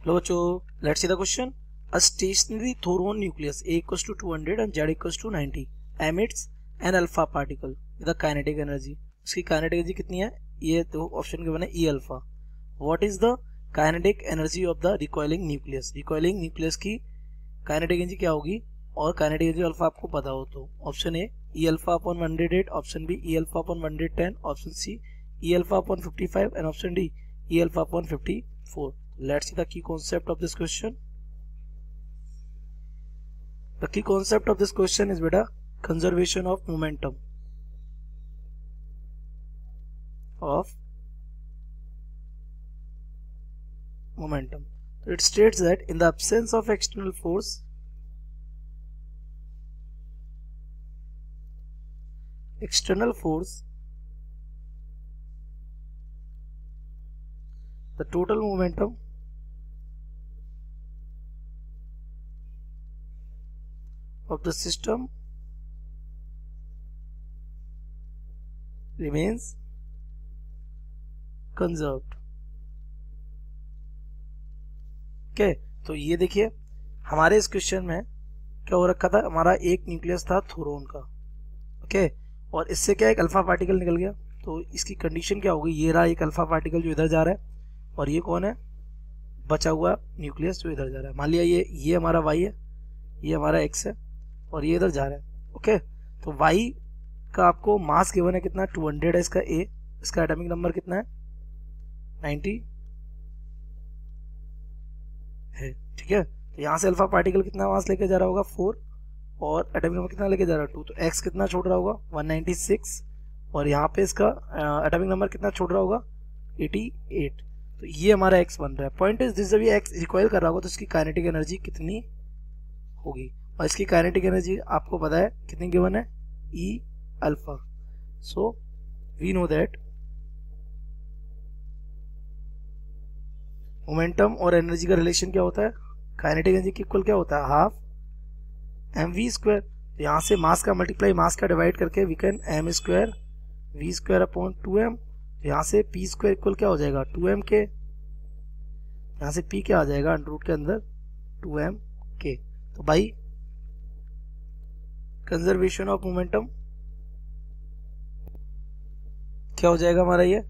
लो बच्चों, let's see the question. A stationary Thorion nucleus A equals to 200 and Z equals to 90 emits an alpha particle with a kinetic energy. इसकी kinetic energy कितनी है? ये तो option given है E alpha. What is the kinetic energy of the recoiling nucleus? Recoiling nucleus की kinetic energy क्या होगी? और kinetic energy alpha आपको पता हो तो option A E alpha upon 108, option B E alpha upon 110, option C E alpha upon 55 and option D E alpha upon 54. Let's see the key concept of this question. The key concept of this question is beta conservation of momentum So it states that in the absence of external force, the total momentum of the system remains conserved. Okay, तो ये देखिए हमारे इस question में क्या हो रखा था, हमारा एक न्यूक्लियस था थोरोन का. ओके, और इससे क्या एक अल्फा पार्टिकल निकल गया. तो इसकी कंडीशन क्या होगी, ये रहा एक अल्फा पार्टिकल जो इधर जा रहा है और ये कौन है, बचा हुआ न्यूक्लियस जो इधर जा रहा है. मान लिया ये हमारा y है, ये हमारा x है और ये इधर जा रहा है. ओके, तो y का आपको मास गिवन है कितना, 200 है इसका a, इसका एटॉमिक नंबर कितना है 90 है. ठीक है, तो यहाँ से अल्फा पार्टिकल कितना मास लेके जा रहा होगा 4 और एटॉमिक नंबर कितना लेके जा रहा है 2, तो x कितना छोड़ रहा होगा 196 और यहाँ पे इसका एटॉमिक नंबर कितना छोड़ रहा होगा 88. तो ये हमारा x बन रहा है. पॉइंट इज दिस, जब ये x रिकॉइल कर रहा होगा तो इसकी काइनेटिक एनर्जी कितनी होगी, और इसकी काइनेटिक एनर्जी आपको पता है कितनी गिवन है E alpha. So we know that momentum और एनर्जी का रिलेशन क्या होता है, काइनेटिक एनर्जी की इक्वल क्या होता है हाफ mv². तो यहाँ से मास का मल्टीप्लाई मास का डिवाइड करके we can m² v² upon 2m. यहाँ से p² इक्वल क्या हो जाएगा 2m के, यहाँ से p क्या आ जाएगा अंडर रूट के अंदर 2m के. तो भाई कंजर्वेशन ऑफ मोमेंटम क्या हो जाएगा हमारा, ये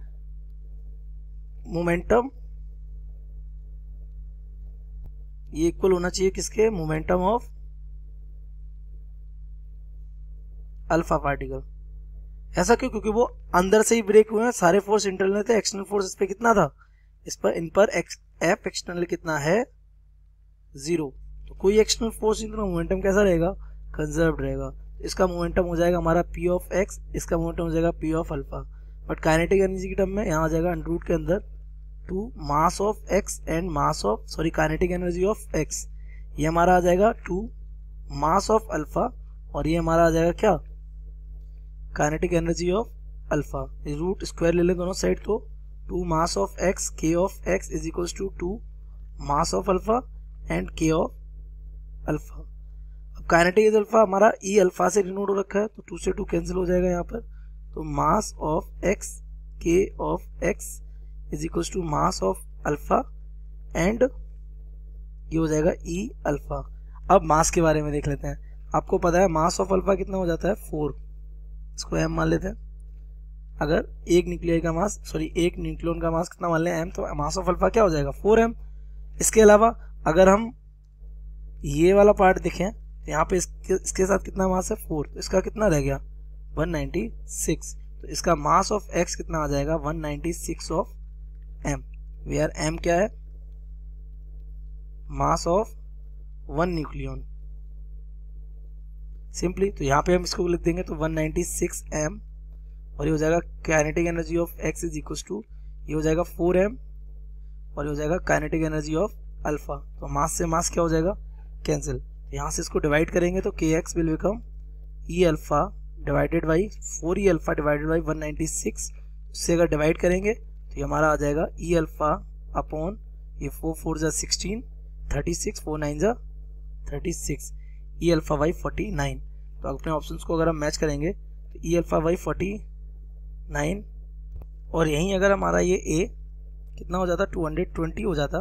मोमेंटम ये इक्वल होना चाहिए किसके, मोमेंटम ऑफ अल्फा पार्टिकल. ऐसा क्यों, क्योंकि वो अंदर से ही ब्रेक हुए हैं, सारे फोर्स इंटरनल थे, एक्सटर्नल फोर्स इस पे कितना था, इस पर इन पर एफ एक्सटर्नल कितना है 0. तो कोई एक्सटर्नल फोर्स नहीं, तो मोमेंटम कैसा रहेगा, कंजर्व्ड रहेगा. इसका मोमेंटम हो जाएगा हमारा p ऑफ x, इसका मोमेंटम हो जाएगा p of alpha. But kinetic energy की टर्म में यहाँ आ जाएगा अंडर रूट के अंदर 2 mass of x and mass of kinetic energy of x. ये हमारा आ जाएगा 2 मास ऑफ अल्फा और ये हमारा आ जाएगा क्या, kinetic energy of alpha. Root square ले लें दोनों साइड, तो 2 mass of x k of x is equals to 2 mass of alpha and k of alpha. अब काइनेटिक एनर्जी अल्फा हमारा E अल्फा से डिनोट हो रखा है, तो 2 से 2 कैंसिल हो जाएगा यहाँ पर. तो mass of x k of x is equals to mass of alpha and ये हो जाएगा E अल्फा. अब मास के बारे में देख लेते हैं. आपको पता है मास ऑफ अल्फा कितना हो जाता है 4, इसको m मान लेते हैं. अगर एक न्यूक्लियस का मास एक न्यूक्लियन का मास कितना मान लें m, तो मास ऑफ अल्फा क्या हो जाएगा 4m. इसके अलावा अगर हम ये वाला पार्ट देखें तो यहाँ पे इसके साथ कितना मास है 4, तो इसका कितना रह गया 196. तो इसका मास ऑफ x कितना आ जाएगा 196 ऑफ m, वेयर m क्या है मास ऑफ 1 न्यूक्लियन सिंपली. तो यहाँ पे हम इसको लिख देंगे तो 196 m और ये हो जाएगा kinetic energy of x is equal to ये हो जाएगा 4m और ये हो जाएगा काइनेटिक एनर्जी ऑफ अल्फा. तो मास से मास क्या हो जाएगा कैंसिल. यहाँ से इसको डिवाइड करेंगे तो kx will become E alpha divided by 4E alpha divided by 196. इससे अगर डिवाइड करेंगे तो ये हमारा आ जाएगा E अल्फा अपॉन ये 4 4 जा 16 36 4 9 जा 36 E अल्फा बाई 49. तो अपने ऑप्शंस को अगर हम मैच करेंगे तो E अल्फा बाई 49 और यहीं अगर हमारा ये A कितना हो जाता 220 हो जाता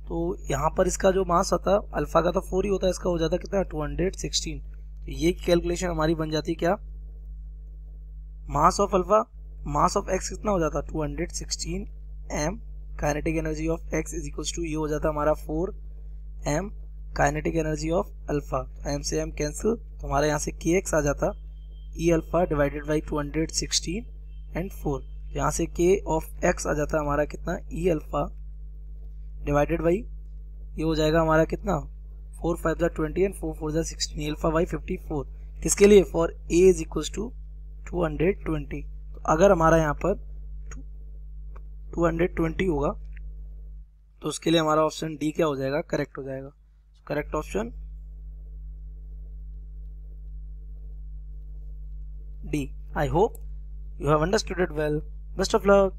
तो यहाँ पर इसका जो मास आता है अल्फा का तो 4 ही होता है, इसका हो जाता है कितना 216। तो ये कैलकुलेशन हमारी बन जाती है क्या, mass of alpha, mass of X कितना हो जाता है 216 m, kinetic energy of X is equal to ये हो जाता है हमारा 4 m kinetic energy of alpha, m से m कैंसिल, तो हमारे यहाँ से kx आ जाता e alpha divided by 216 and 4, यहाँ से k ऑफ x आ जाता है हमारा कितना e अल्फा डिवाइडेड बाई ये हो जाएगा हमारा कितना 4 5 20 एंड 4 4 16 अल्फा बाई 54, किसके लिए, for a is equal to 220। तो अगर हमारा यहाँ पर 220 होगा तो उसके लिए हमारा ऑप्शन डी क्या हो जाएगा, करेक्ट हो जाएगा। Correct option D. I hope you have understood it well. Best of luck.